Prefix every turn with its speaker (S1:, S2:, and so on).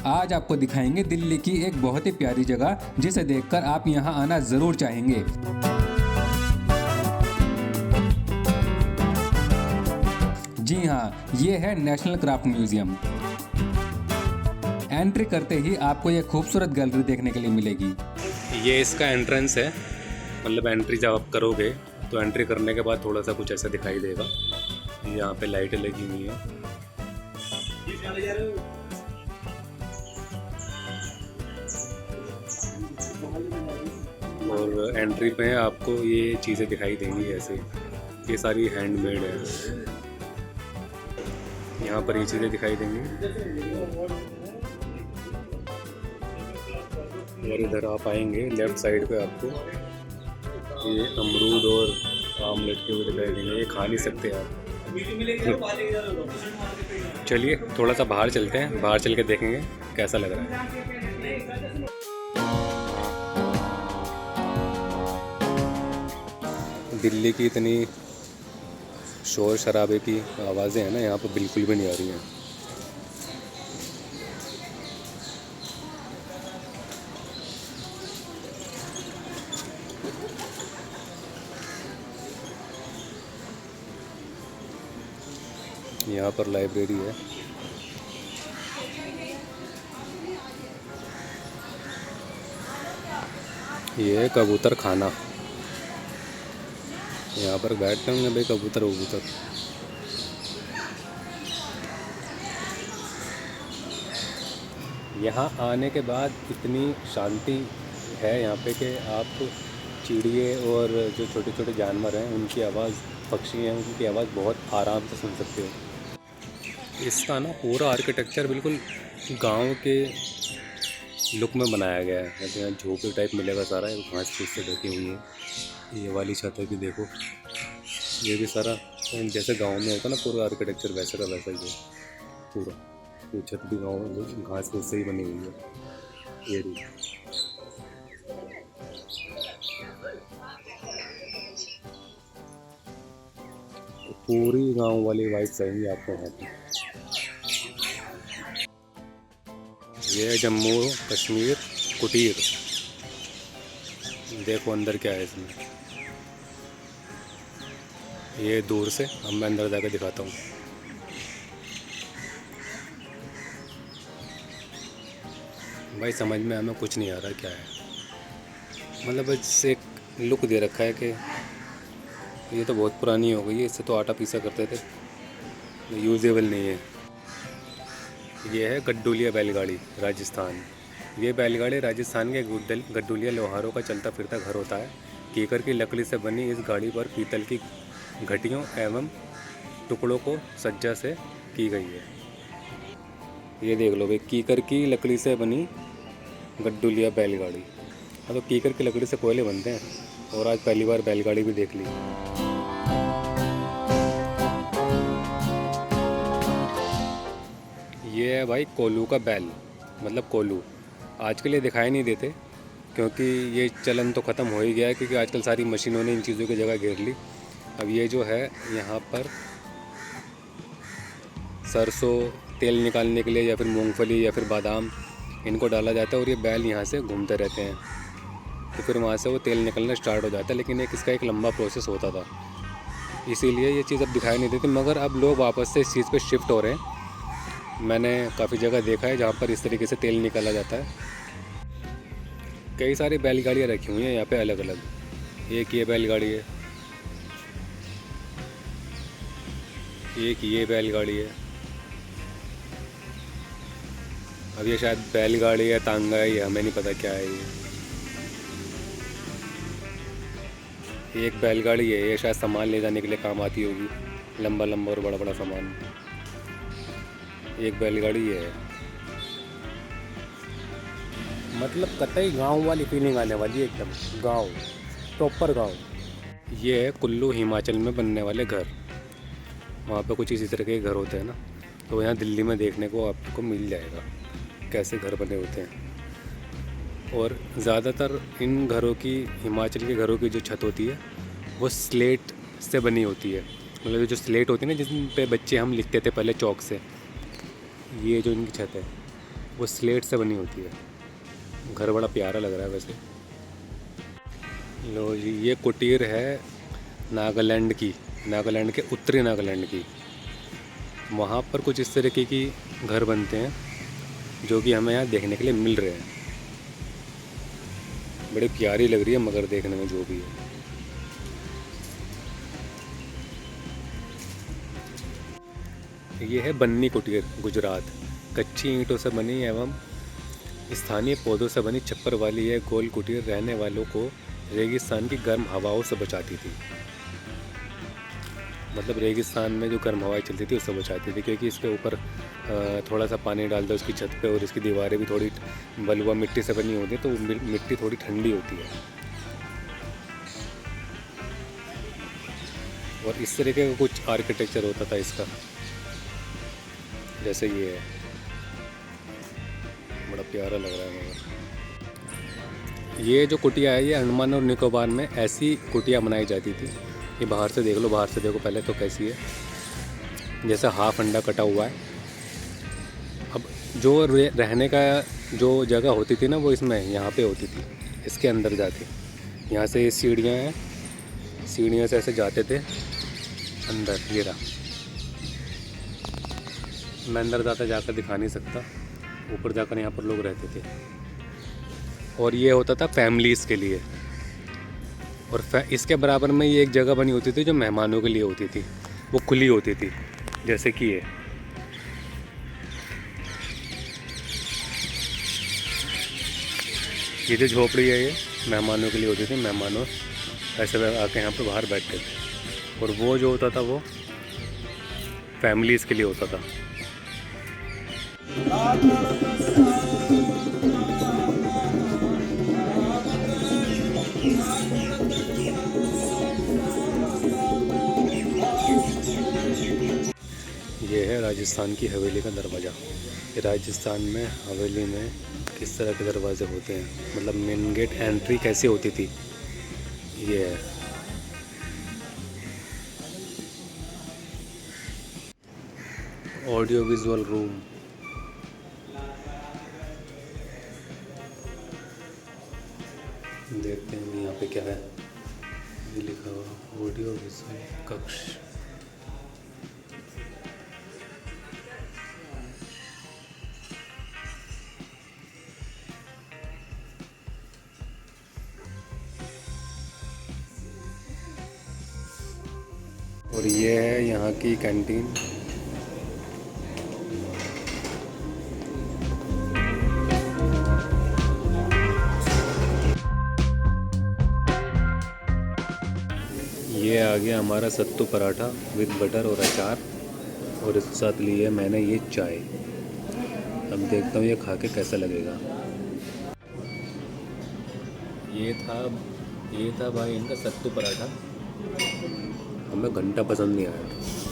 S1: आज आपको दिखाएंगे दिल्ली की एक बहुत ही प्यारी जगह जिसे देखकर आप यहाँ आना ज़रूर चाहेंगे। जी हाँ, ये है नेशनल क्राफ्ट म्यूजियम। एंट्री करते ही आपको ये खूबसूरत गैलरी देखने के लिए मिलेगी।
S2: ये इसका एंट्रेंस है, मतलब एंट्री जब आप करोगे तो एंट्री करने के बाद थोड़ा सा कुछ ऐसा दिखाई देगा। यहाँ पे लाइटें लगी हुई हैं। और एंट्री पे आपको ये चीज़ें दिखाई देंगी ऐसे, ये सारी हैंडमेड है। यहाँ पर ये चीज़ें दिखाई देंगी। और इधर आप आएंगे लेफ़्ट साइड पे आपको ये अमरूद और आम लटके हुए दिखाई देंगे। ये खा नहीं सकते आप। चलिए थोड़ा सा बाहर चलते हैं, बाहर चल के देखेंगे कैसा लग रहा है। दिल्ली की इतनी शोर शराबे की आवाज़ें हैं ना, यहाँ पर बिल्कुल भी नहीं आ रही हैं। यहाँ पर लाइब्रेरी है। ये है कबूतर खाना। यहाँ पर बैठते होंगे भाई कबूतर वबूतर। यहाँ आने के बाद इतनी शांति है यहाँ पे कि आप चिड़िए और जो छोटे छोटे जानवर हैं उनकी आवाज़, पक्षी हैं उनकी आवाज़ बहुत आराम से सुन सकते हो। इसका ना पूरा आर्किटेक्चर बिल्कुल गांव के लुक में बनाया गया है। जैसे यहाँ झोपड़ी टाइप मिलेगा सारा, घास फूस से ढकी हुई है। ये वाली छत है कि देखो, ये भी सारा जैसे गांव में होता है ना पूरा आर्किटेक्चर, वैसे का वैसा ही है पूरा। ये छत भी गाँव में घास फूस से ही बनी हुई है। ये भी पूरी गांव वाली वाइब्स आएंगी आपको यहाँ पे। ये है जम्मू कश्मीर कुटीर। देखो अंदर क्या है इसमें। ये दूर से, अब मैं अंदर जाकर दिखाता हूँ। भाई समझ में हमें कुछ नहीं आ रहा क्या है, मतलब बस एक लुक दे रखा है कि ये तो बहुत पुरानी हो गई है, इससे तो आटा पीसा करते थे, यूजेबल नहीं है। ये है गड्डुलिया बैलगाड़ी, राजस्थान। ये बैलगाड़ी राजस्थान के गड्डुलिया लोहारों का चलता फिरता घर होता है। कीकर की लकड़ी से बनी इस गाड़ी पर पीतल की घटियों एवं टुकड़ों को सज्जा से की गई है। ये देख लो भाई, कीकर की लकड़ी से बनी गड्डुलिया बैलगाड़ी। हाँ, तो कीकर की लकड़ी से कोयले बनते हैं, और आज पहली बार बैलगाड़ी भी देख ली। ये है भाई कोल्हू का बैल, मतलब कोल्हू। आज के लिए दिखाई नहीं देते क्योंकि ये चलन तो ख़त्म हो ही गया है, क्योंकि आजकल सारी मशीनों ने इन चीज़ों की जगह घेर ली। अब ये जो है यहाँ पर सरसों तेल निकालने के लिए, या फिर मूंगफली या फिर बादाम, इनको डाला जाता है और ये बैल यहाँ से घूमते रहते हैं, तो फिर वहाँ से वो तेल निकलना स्टार्ट हो जाता है। लेकिन इसका एक लंबा प्रोसेस होता था, इसीलिए ये चीज़ अब दिखाई नहीं देती। मगर अब लोग वापस से इस चीज़ पे शिफ्ट हो रहे हैं। मैंने काफ़ी जगह देखा है जहाँ पर इस तरीके से तेल निकाला जाता है। कई सारी बैलगाड़ियाँ रखी हुई हैं यहाँ पे अलग अलग। एक ये बैलगाड़ी है, एक ये बैलगाड़ी है। अब ये शायद बैलगाड़ी है, तांगा है, ये हमें नहीं पता क्या है। ये एक बैलगाड़ी है, ये शायद सामान ले जाने के लिए काम आती होगी, लंबा लंबा और बड़ा बड़ा सामान। एक बैलगाड़ी ये है, मतलब कतई गांव वाली फीलिंग आने वाली है, एकदम गांव, प्रॉपर गांव। ये है कुल्लू हिमाचल में बनने वाले घर। वहाँ पे कुछ इसी तरह के घर होते हैं ना, तो यहाँ दिल्ली में देखने को आपको मिल जाएगा कैसे घर बने होते हैं। और ज़्यादातर इन घरों की, हिमाचल के घरों की जो छत होती है वो स्लेट से बनी होती है। मतलब जो स्लेट होती है ना, जिस पे बच्चे हम लिखते थे पहले चौक से, ये जो इनकी छत है वो स्लेट से बनी होती है। घर बड़ा प्यारा लग रहा है वैसे। लो जी, ये कुटीर है नागालैंड की, नागालैंड के उत्तरी नागालैंड की। वहाँ पर कुछ इस तरीके की घर बनते हैं जो कि हमें यहाँ देखने के लिए मिल रहे हैं। बड़ी प्यारी लग रही है मगर देखने में जो भी है। ये है बन्नी कुटीर, गुजरात। कच्ची ईंटों से बनी एवं स्थानीय पौधों से बनी छप्पर वाली यह गोल कुटीर रहने वालों को रेगिस्तान की गर्म हवाओं से बचाती थी। मतलब रेगिस्तान में जो गर्म हवाएं चलती थी उससे बचाती थी, क्योंकि इसके ऊपर थोड़ा सा पानी डाल दो उसकी छत पे और इसकी दीवारें भी थोड़ी बलुआ मिट्टी से बनी होती है, तो मिट्टी थोड़ी ठंडी होती है। और इस तरीके का कुछ आर्किटेक्चर होता था इसका, जैसे ये है। बड़ा प्यारा लग रहा है मगर। ये जो कुटिया है ये अंडमान और निकोबार में ऐसी कुटिया बनाई जाती थी। ये बाहर से देख लो, बाहर से देखो पहले तो कैसी है, जैसा हाफ अंडा कटा हुआ है। अब जो रहने का जो जगह होती थी ना वो इसमें यहाँ पे होती थी, इसके अंदर जाके। यहाँ से ये सीढ़ियाँ हैं, सीढ़ियों से ऐसे जाते थे अंदर। ये रहा, मैं अंदर ज़्यादा जाकर दिखा नहीं सकता, ऊपर जाकर यहाँ पर लोग रहते थे। और ये होता था फैमिलीज़ के लिए। और इसके बराबर में ये एक जगह बनी होती थी जो मेहमानों के लिए होती थी, वो खुली होती थी, जैसे कि ये जो झोपड़ी है ये मेहमानों के लिए होती थी। मेहमानों ऐसे आके यहाँ पर बाहर बैठते थे। और वो जो होता था वो फैमिलीज़ के लिए होता था। ये है राजस्थान की हवेली का दरवाज़ा। ये राजस्थान में हवेली में किस तरह के दरवाजे होते हैं, मतलब मेन गेट एंट्री कैसे होती थी, ये है। Audio visual room. देखते हैं यहाँ पे क्या है, ये लिखा हुआ ऑडियो विजुअल कक्ष। और ये है यहाँ की कैंटीन। ये आ गया हमारा सत्तू पराठा विद बटर और अचार, और इसके साथ लिए मैंने ये चाय। अब देखता हूँ ये खा के कैसा लगेगा। ये था भाई इनका सत्तू पराठा। हमें घंटा पसंद नहीं आया।